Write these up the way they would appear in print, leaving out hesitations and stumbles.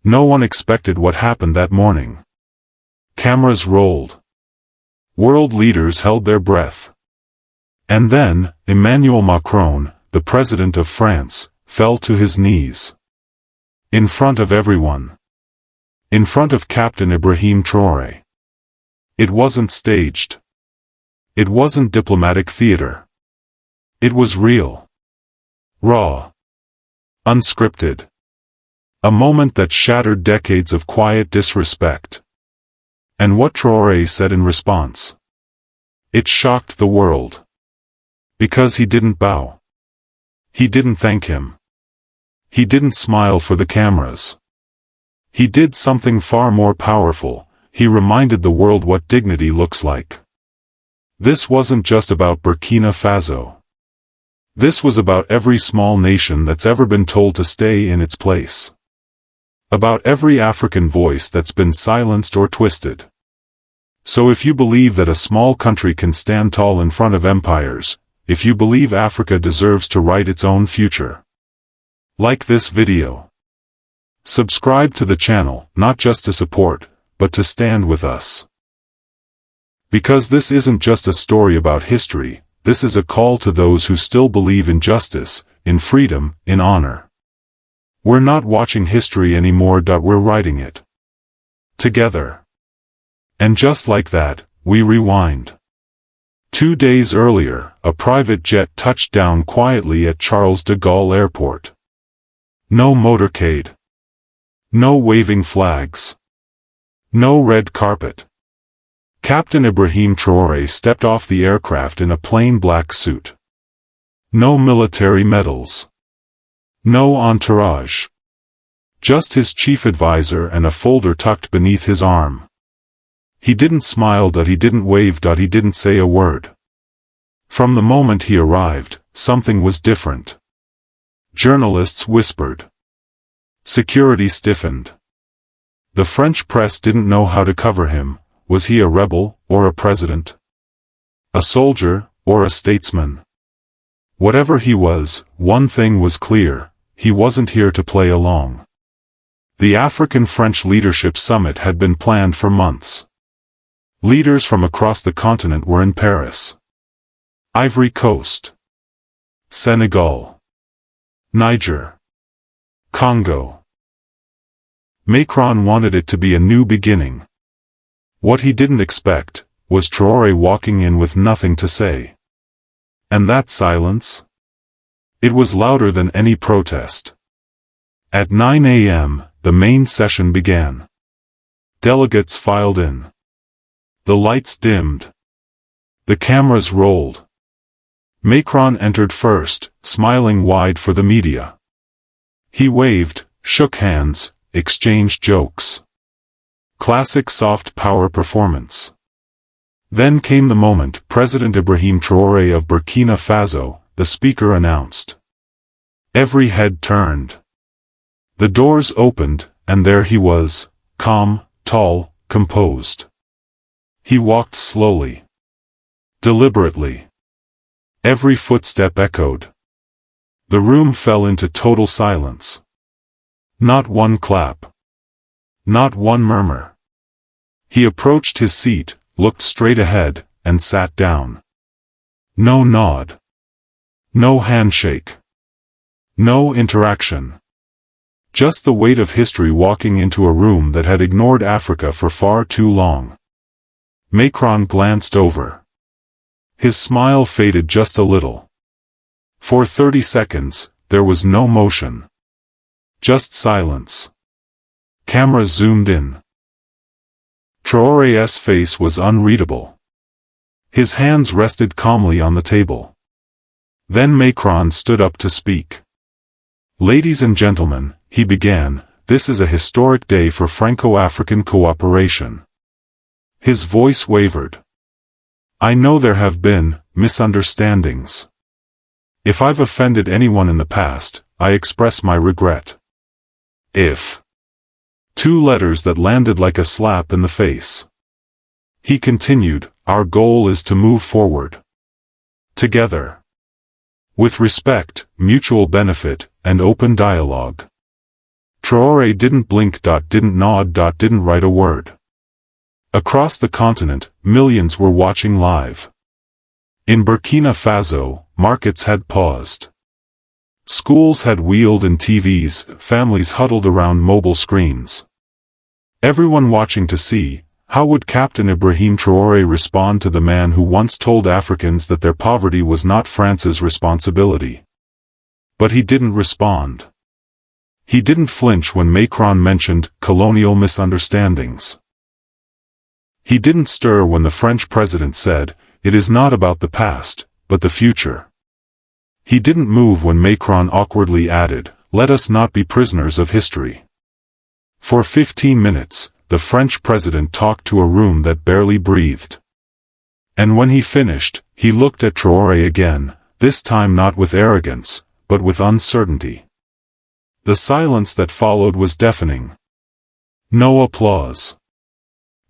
No one expected what happened that morning. Cameras rolled. World leaders held their breath. And then, Emmanuel Macron, the president of France, fell to his knees. In front of everyone. In front of Captain Ibrahim Traoré. It wasn't staged. It wasn't diplomatic theater. It was real. Raw. Unscripted. A moment that shattered decades of quiet disrespect. And what Traoré said in response. It shocked the world. Because he didn't bow. He didn't thank him. He didn't smile for the cameras. He did something far more powerful. He reminded the world what dignity looks like. This wasn't just about Burkina Faso. This was about every small nation that's ever been told to stay in its place. About every African voice that's been silenced or twisted. So if you believe that a small country can stand tall in front of empires, if you believe Africa deserves to write its own future, like this video. Subscribe to the channel, not just to support, but to stand with us. Because this isn't just a story about history, this is a call to those who still believe in justice, in freedom, in honor. We're not watching history anymore. We're writing it. Together. And just like that, we rewind. 2 days earlier, a private jet touched down quietly at Charles de Gaulle Airport. No motorcade. No waving flags. No red carpet. Captain Ibrahim Traoré stepped off the aircraft in a plain black suit. No military medals. No entourage. Just his chief advisor and a folder tucked beneath his arm. He didn't smile. He didn't wave. He didn't say a word. From the moment he arrived, something was different. Journalists whispered. Security stiffened. The French press didn't know how to cover him. Was he a rebel, or a president? A soldier, or a statesman? Whatever he was, one thing was clear, he wasn't here to play along. The African-French Leadership Summit had been planned for months. Leaders from across the continent were in Paris. Ivory Coast. Senegal. Niger. Congo. Macron wanted it to be a new beginning. What he didn't expect, was Traoré walking in with nothing to say. And that silence? It was louder than any protest. At 9 a.m., the main session began. Delegates filed in. The lights dimmed. The cameras rolled. Macron entered first, smiling wide for the media. He waved, shook hands, exchanged jokes. Classic soft power performance. Then came the moment President Ibrahim Traoré of Burkina Faso, the speaker, announced. Every head turned. The doors opened, and there he was, calm, tall, composed. He walked slowly. Deliberately. Every footstep echoed. The room fell into total silence. Not one clap. Not one murmur. He approached his seat, looked straight ahead, and sat down. No nod. No handshake. No interaction. Just the weight of history walking into a room that had ignored Africa for far too long. Macron glanced over. His smile faded just a little. For 30 seconds, there was no motion. Just silence. Cameras zoomed in. Traoré's face was unreadable. His hands rested calmly on the table. Then Macron stood up to speak. Ladies and gentlemen, he began, this is a historic day for Franco-African cooperation. His voice wavered. I know there have been misunderstandings. If I've offended anyone in the past, I express my regret. If. 2 letters that landed like a slap in the face. He continued, our goal is to move forward. Together. With respect, mutual benefit, and open dialogue. Traoré didn't blink. Didn't nod. Didn't write a word. Across the continent, millions were watching live. In Burkina Faso, markets had paused. Schools had wheeled in TVs, families huddled around mobile screens. Everyone watching to see, how would Captain Ibrahim Traoré respond to the man who once told Africans that their poverty was not France's responsibility? But he didn't respond. He didn't flinch when Macron mentioned colonial misunderstandings. He didn't stir when the French president said, "It is not about the past, but the future." He didn't move when Macron awkwardly added, "Let us not be prisoners of history." For 15 minutes, the French president talked to a room that barely breathed. And when he finished, he looked at Traoré again, this time not with arrogance, but with uncertainty. The silence that followed was deafening. No applause.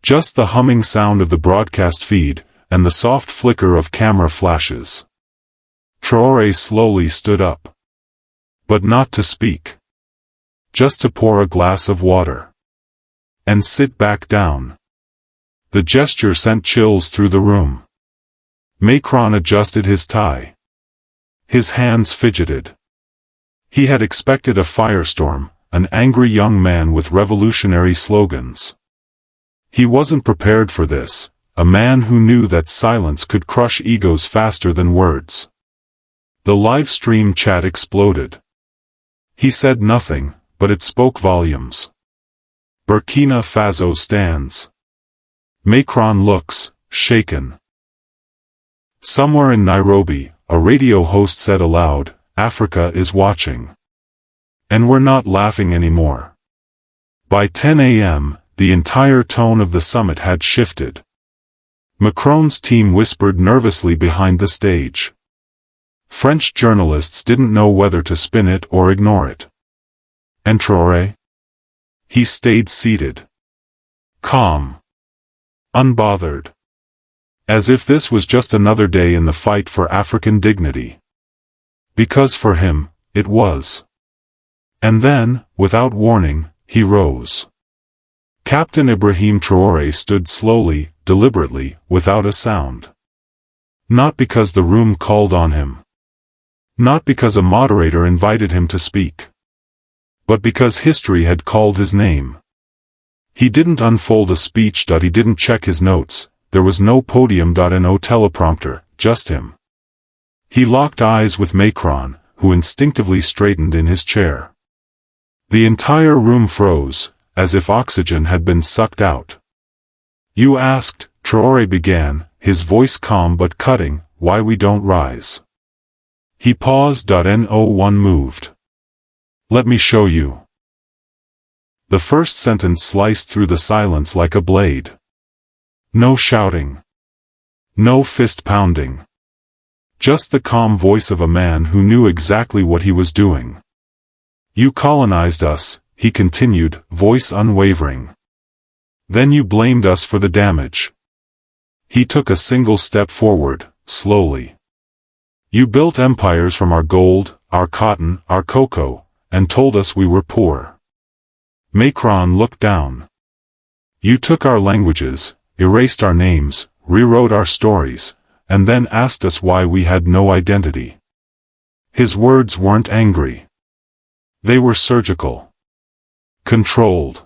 Just the humming sound of the broadcast feed, and the soft flicker of camera flashes. Traoré slowly stood up. But not to speak. Just to pour a glass of water. And sit back down. The gesture sent chills through the room. Macron adjusted his tie. His hands fidgeted. He had expected a firestorm, an angry young man with revolutionary slogans. He wasn't prepared for this, a man who knew that silence could crush egos faster than words. The live stream chat exploded. He said nothing, but it spoke volumes. Burkina Faso stands. Macron looks, shaken. Somewhere in Nairobi, a radio host said aloud, "Africa is watching. And we're not laughing anymore." By 10 a.m., the entire tone of the summit had shifted. Macron's team whispered nervously behind the stage. French journalists didn't know whether to spin it or ignore it. And Traoré? He stayed seated. Calm. Unbothered. As if this was just another day in the fight for African dignity. Because for him, it was. And then, without warning, he rose. Captain Ibrahim Traoré stood slowly, deliberately, without a sound. Not because the room called on him. Not because a moderator invited him to speak. But because history had called his name. He didn't unfold a speech. He didn't check his notes, there was no podium. No teleprompter, just him. He locked eyes with Macron, who instinctively straightened in his chair. The entire room froze, as if oxygen had been sucked out. "You asked," Traoré began, his voice calm but cutting, "why we don't rise." He paused. No one moved. "Let me show you." The first sentence sliced through the silence like a blade. No shouting. No fist-pounding. Just the calm voice of a man who knew exactly what he was doing. "You colonized us," he continued, voice unwavering. "Then you blamed us for the damage." He took a single step forward, slowly. "You built empires from our gold, our cotton, our cocoa, and told us we were poor." Macron looked down. "You took our languages, erased our names, rewrote our stories, and then asked us why we had no identity." His words weren't angry. They were surgical. Controlled.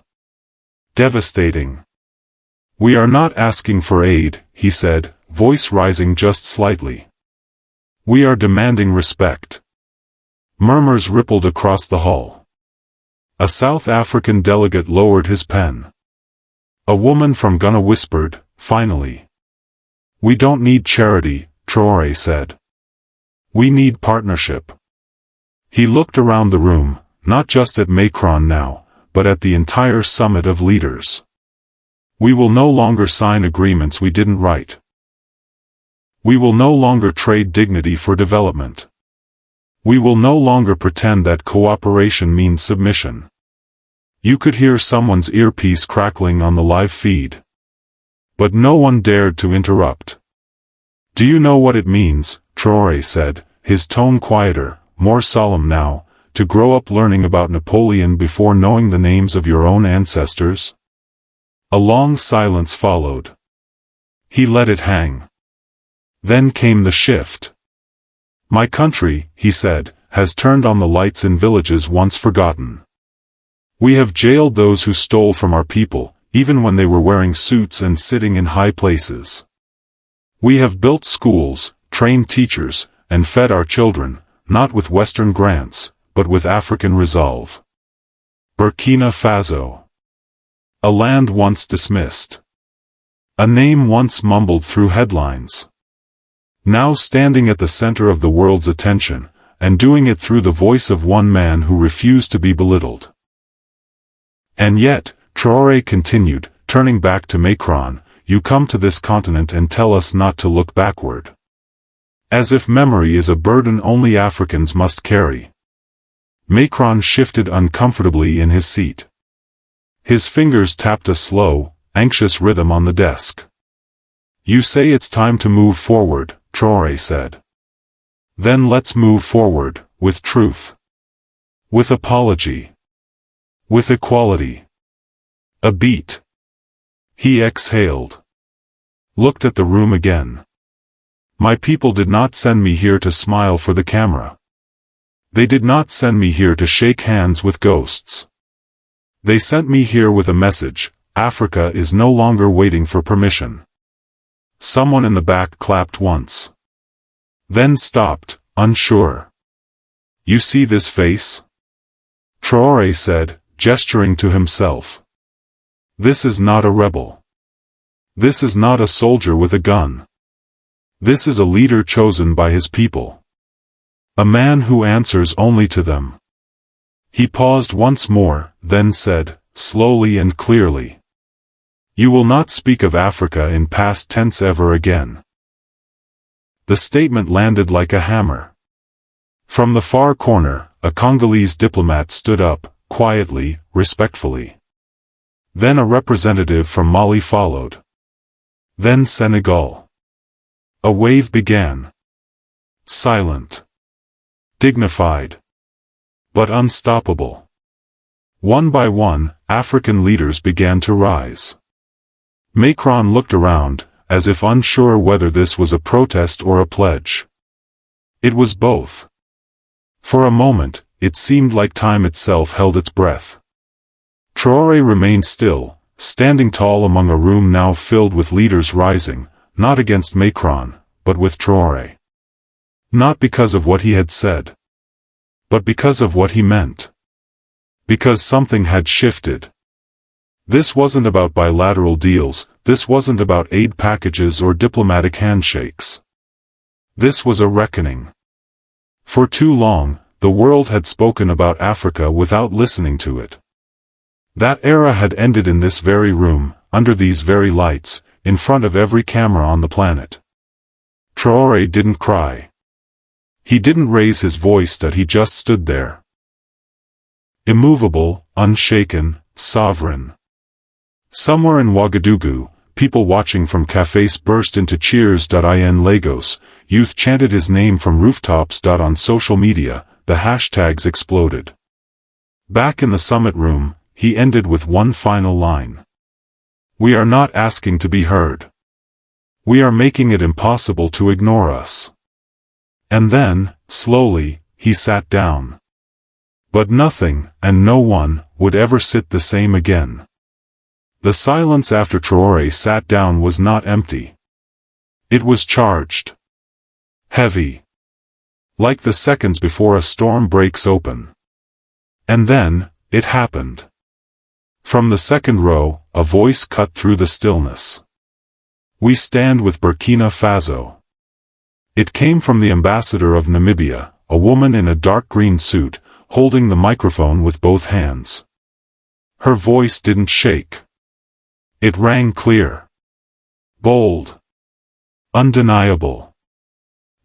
Devastating. "We are not asking for aid," he said, voice rising just slightly. "We are demanding respect." Murmurs rippled across the hall. A South African delegate lowered his pen. A woman from Ghana whispered, "Finally." "We don't need charity," Traoré said. "We need partnership." He looked around the room, not just at Macron now, but at the entire summit of leaders. "We will no longer sign agreements we didn't write. We will no longer trade dignity for development. We will no longer pretend that cooperation means submission." You could hear someone's earpiece crackling on the live feed. But no one dared to interrupt. "Do you know what it means?" Traoré said, his tone quieter, more solemn now. to grow up learning about Napoleon before knowing the names of your own ancestors? A long silence followed. He let it hang. Then came the shift. My country, he said, has turned on the lights in villages once forgotten. We have jailed those who stole from our people, even when they were wearing suits and sitting in high places. We have built schools, trained teachers, and fed our children, not with Western grants, but with African resolve. Burkina Faso. A land once dismissed. A name once mumbled through headlines. Now standing at the center of the world's attention, and doing it through the voice of one man who refused to be belittled. And yet, Traoré continued, turning back to Macron, you come to this continent and tell us not to look backward. As if memory is a burden only Africans must carry. Macron shifted uncomfortably in his seat. His fingers tapped a slow, anxious rhythm on the desk. You say it's time to move forward, Traoré said. Then let's move forward, with truth. With apology. With equality. A beat. He exhaled. Looked at the room again. My people did not send me here to smile for the camera. They did not send me here to shake hands with ghosts. They sent me here with a message: Africa is no longer waiting for permission. Someone in the back clapped once. Then stopped, unsure. You see this face? Traoré said, gesturing to himself. This is not a rebel. This is not a soldier with a gun. This is a leader chosen by his people. A man who answers only to them. He paused once more, then said, slowly and clearly. You will not speak of Africa in past tense ever again. The statement landed like a hammer. From the far corner, a Congolese diplomat stood up, quietly, respectfully. Then a representative from Mali followed. Then Senegal. A wave began. Silent. Dignified. But unstoppable. One by one, African leaders began to rise. Macron looked around, as if unsure whether this was a protest or a pledge. It was both. For a moment, it seemed like time itself held its breath. Traoré remained still, standing tall among a room now filled with leaders rising, not against Macron, but with Traoré. Not because of what he had said, but because of what he meant. Because something had shifted. This wasn't about bilateral deals, this wasn't about aid packages or diplomatic handshakes. This was a reckoning. For too long, the world had spoken about Africa without listening to it. That era had ended in this very room, under these very lights, in front of every camera on the planet. Traoré didn't cry. He didn't raise his voice, that he just stood there. Immovable, unshaken, sovereign. Somewhere in Ouagadougou, people watching from cafes burst into cheers. In Lagos, youth chanted his name from rooftops. On social media, the hashtags exploded. Back in the summit room, he ended with one final line. We are not asking to be heard. We are making it impossible to ignore us. And then, slowly, he sat down. But nothing, and no one, would ever sit the same again. The silence after Traoré sat down was not empty. It was charged. Heavy. Like the seconds before a storm breaks open. And then, it happened. From the second row, a voice cut through the stillness. We stand with Burkina Faso. It came from the ambassador of Namibia, a woman in a dark green suit, holding the microphone with both hands. Her voice didn't shake. It rang clear. Bold. Undeniable.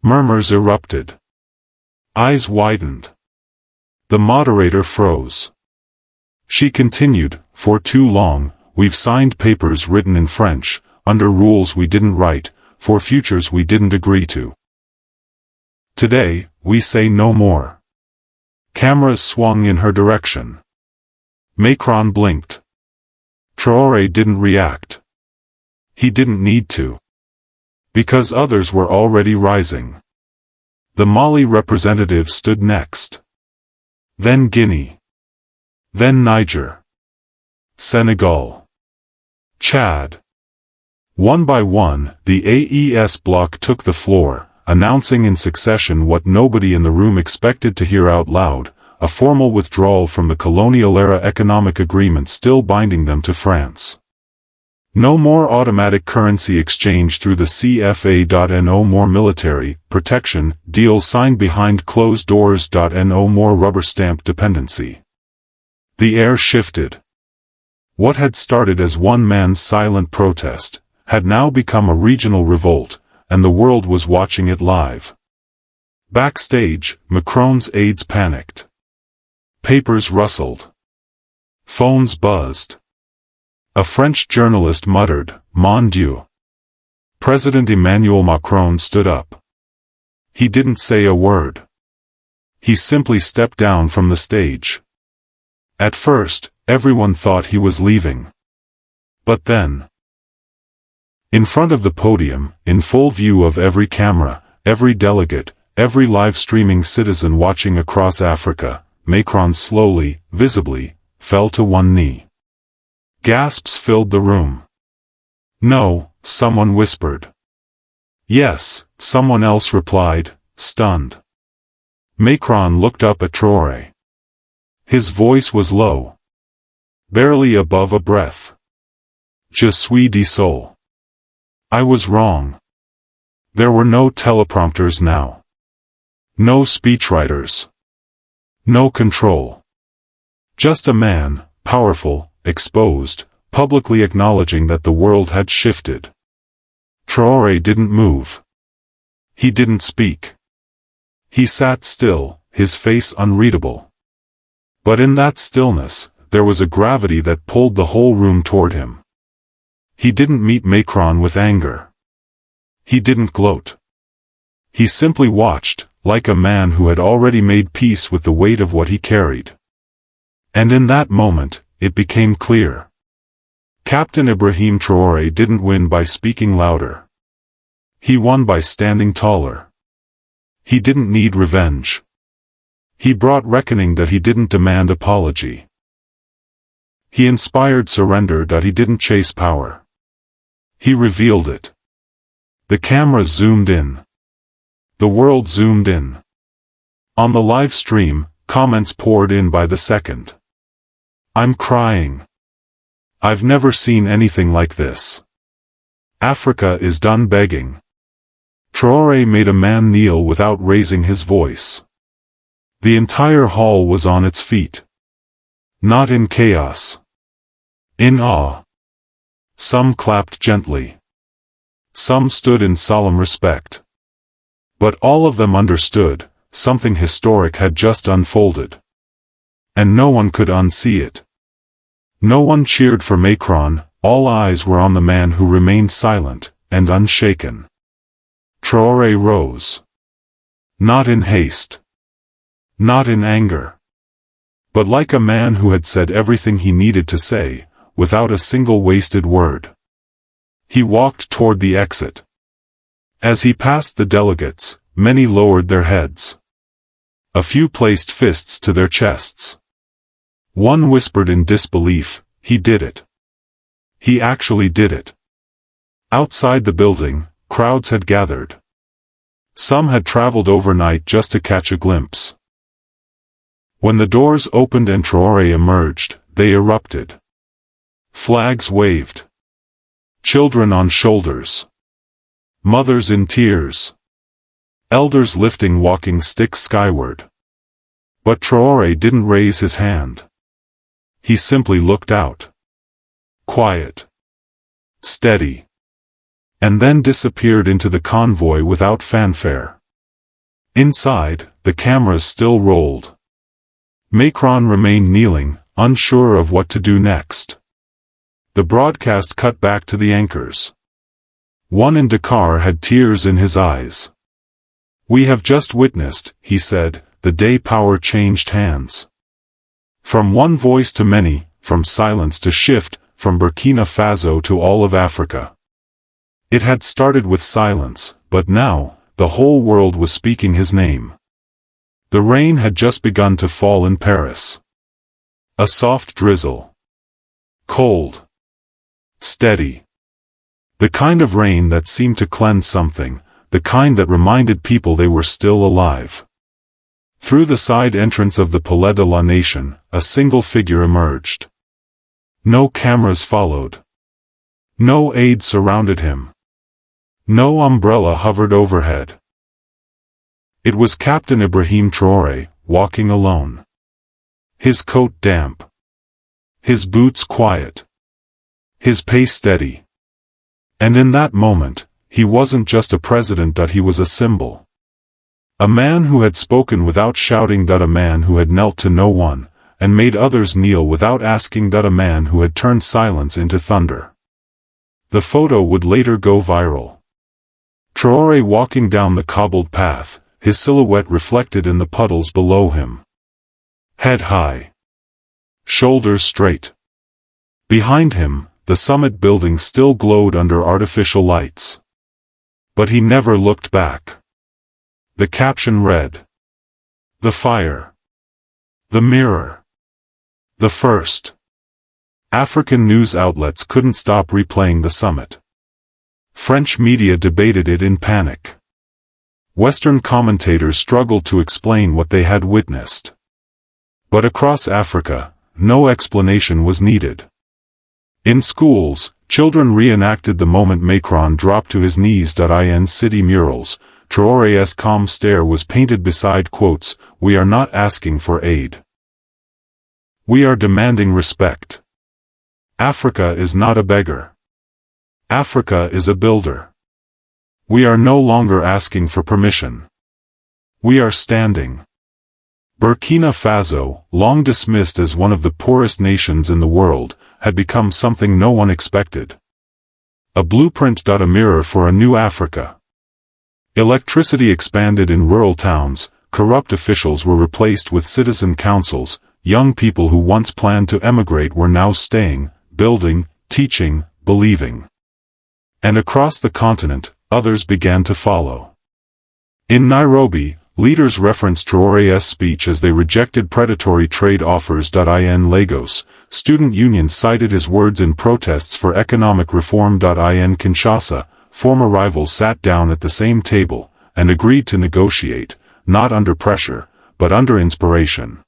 Murmurs erupted. Eyes widened. The moderator froze. She continued, for too long, we've signed papers written in French, under rules we didn't write, for futures we didn't agree to. Today, we say no more. Cameras swung in her direction. Macron blinked. Traoré didn't react. He didn't need to. Because others were already rising. The Mali representative stood next. Then Guinea. Then Niger. Senegal. Chad. One by one, the AES bloc took the floor, announcing in succession what nobody in the room expected to hear out loud, a formal withdrawal from the colonial-era economic agreement still binding them to France. No more automatic currency exchange through the CFA.no more military protection deal signed behind closed doors.no more rubber stamp dependency. The air shifted. What had started as one man's silent protest had now become a regional revolt, and the world was watching it live. Backstage, Macron's aides panicked. Papers rustled. Phones buzzed. A French journalist muttered, "Mon Dieu." President Emmanuel Macron stood up. He didn't say a word. He simply stepped down from the stage. At first, everyone thought he was leaving. But then, in front of the podium, in full view of every camera, every delegate, every live-streaming citizen watching across Africa, Macron slowly, visibly, fell to one knee. Gasps filled the room. "No," someone whispered. "Yes," someone else replied, stunned. Macron looked up at Traoré. His voice was low. Barely above a breath. "Je suis désolé. I was wrong." There were no teleprompters now. No speechwriters. No control. Just a man, powerful, exposed, publicly acknowledging that the world had shifted. Traoré didn't move. He didn't speak. He sat still, his face unreadable. But in that stillness, there was a gravity that pulled the whole room toward him. He didn't meet Macron with anger. He didn't gloat. He simply watched, like a man who had already made peace with the weight of what he carried. And in that moment, it became clear. Captain Ibrahim Traoré didn't win by speaking louder. He won by standing taller. He didn't need revenge. He brought reckoning that he didn't demand apology. He inspired surrender that he didn't chase power. He revealed it. The camera zoomed in. The world zoomed in. On the live stream, comments poured in by the second. "I'm crying. I've never seen anything like this. Africa is done begging." Traoré made a man kneel without raising his voice. The entire hall was on its feet. Not in chaos. In awe. Some clapped gently. Some stood in solemn respect. But all of them understood, something historic had just unfolded. And no one could unsee it. No one cheered for Macron, all eyes were on the man who remained silent, and unshaken. Traoré rose. Not in haste. Not in anger. But like a man who had said everything he needed to say, without a single wasted word. He walked toward the exit. As he passed the delegates, many lowered their heads. A few placed fists to their chests. One whispered in disbelief, "He did it. He actually did it." Outside the building, crowds had gathered. Some had traveled overnight just to catch a glimpse. When the doors opened and Traoré emerged, they erupted. Flags waved. Children on shoulders. Mothers in tears. Elders lifting walking sticks skyward. But Traoré didn't raise his hand. He simply looked out. Quiet. Steady. And then disappeared into the convoy without fanfare. Inside, the cameras still rolled. Macron remained kneeling, unsure of what to do next. The broadcast cut back to the anchors. One in Dakar had tears in his eyes. "We have just witnessed," he said, the day power changed hands. From one voice to many, from silence to shift, from Burkina Faso to all of Africa. It had started with silence, but now, the whole world was speaking his name. The rain had just begun to fall in Paris. A soft drizzle. Cold. Steady. The kind of rain that seemed to cleanse something, the kind that reminded people they were still alive. Through the side entrance of the Palais de la Nation, a single figure emerged. No cameras followed. No aide surrounded him. No umbrella hovered overhead. It was Captain Ibrahim Traoré, walking alone. His coat damp. His boots quiet. His pace steady. And in that moment, he wasn't just a president, he was a symbol. A man who had spoken without shouting, a man who had knelt to no one, and made others kneel without asking, a man who had turned silence into thunder. The photo would later go viral. Traoré walking down the cobbled path, his silhouette reflected in the puddles below him. Head high. Shoulders straight. Behind him, the summit building still glowed under artificial lights. But he never looked back. The caption read, "The fire. The mirror. The first." African news outlets couldn't stop replaying the summit. French media debated it in panic. Western commentators struggled to explain what they had witnessed. But across Africa, no explanation was needed. In schools, children reenacted the moment Macron dropped to his knees. In city murals, Traoré's calm stare was painted beside quotes, "We are not asking for aid. We are demanding respect. Africa is not a beggar. Africa is a builder. We are no longer asking for permission. We are standing." Burkina Faso, long dismissed as one of the poorest nations in the world, had become something no one expected. A blueprint. A mirror for a new Africa. Electricity expanded in rural towns, corrupt officials were replaced with citizen councils, young people who once planned to emigrate were now staying, building, teaching, believing. And across the continent, others began to follow. In Nairobi, leaders referenced Traoré's speech as they rejected predatory trade offers. In Lagos, student unions cited his words in protests for economic reform. In Kinshasa, former rivals sat down at the same table, and agreed to negotiate, not under pressure, but under inspiration.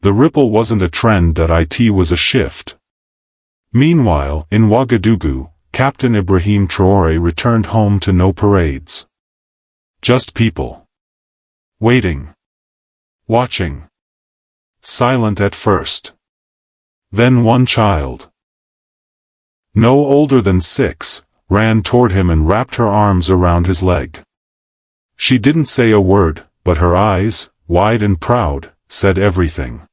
The ripple wasn't a trend. It was a shift. Meanwhile, in Ouagadougou, Captain Ibrahim Traoré returned home to no parades. Just people. Waiting. Watching. Silent at first. Then one child, no older than 6, ran toward him and wrapped her arms around his leg. She didn't say a word, but her eyes, wide and proud, said everything.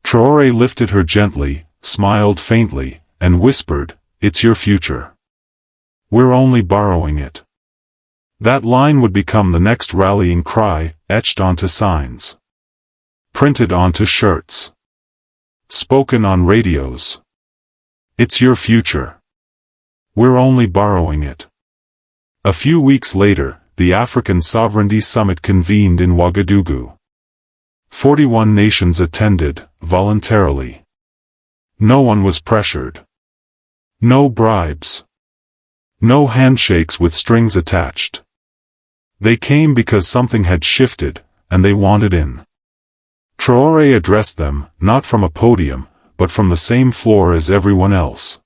Traoré lifted her gently, smiled faintly, and whispered, "It's your future. We're only borrowing it." That line would become the next rallying cry, etched onto signs. Printed onto shirts. Spoken on radios. "It's your future. We're only borrowing it." A few weeks later, the African Sovereignty Summit convened in Ouagadougou. 41 nations attended, voluntarily. No one was pressured. No bribes. No handshakes with strings attached. They came because something had shifted, and they wanted in. Traoré addressed them, not from a podium, but from the same floor as everyone else.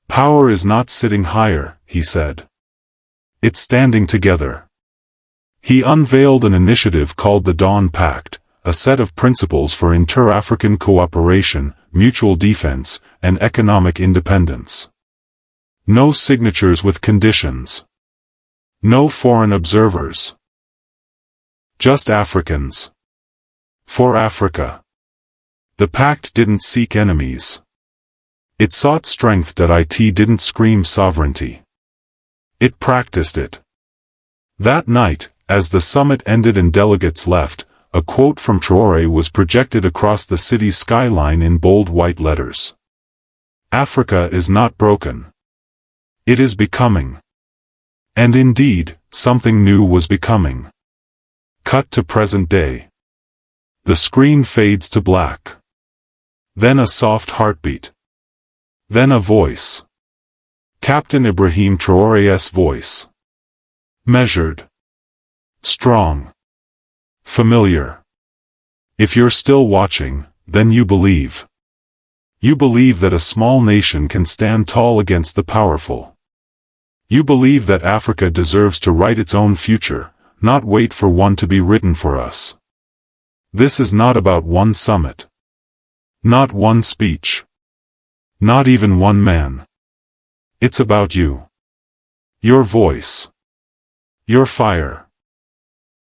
"Power is not sitting higher," he said. "It's standing together." He unveiled an initiative called the Dawn Pact, a set of principles for inter-African cooperation, mutual defense, and economic independence. No signatures with conditions. No foreign observers. Just Africans. For Africa. The pact didn't seek enemies. It sought strength. It didn't scream sovereignty. It practiced it. That night, as the summit ended and delegates left, a quote from Traoré was projected across the city's skyline in bold white letters. Africa is not broken. It is becoming. And indeed, something new was becoming. Cut to present day. The screen fades to black. Then a soft heartbeat. Then a voice. Captain Ibrahim Traoré's voice. Measured. Strong. Familiar. If you're still watching, then you believe. You believe that a small nation can stand tall against the powerful. You believe that Africa deserves to write its own future, not wait for one to be written for us. This is not about one summit. Not one speech. Not even one man. It's about you. Your voice. Your fire.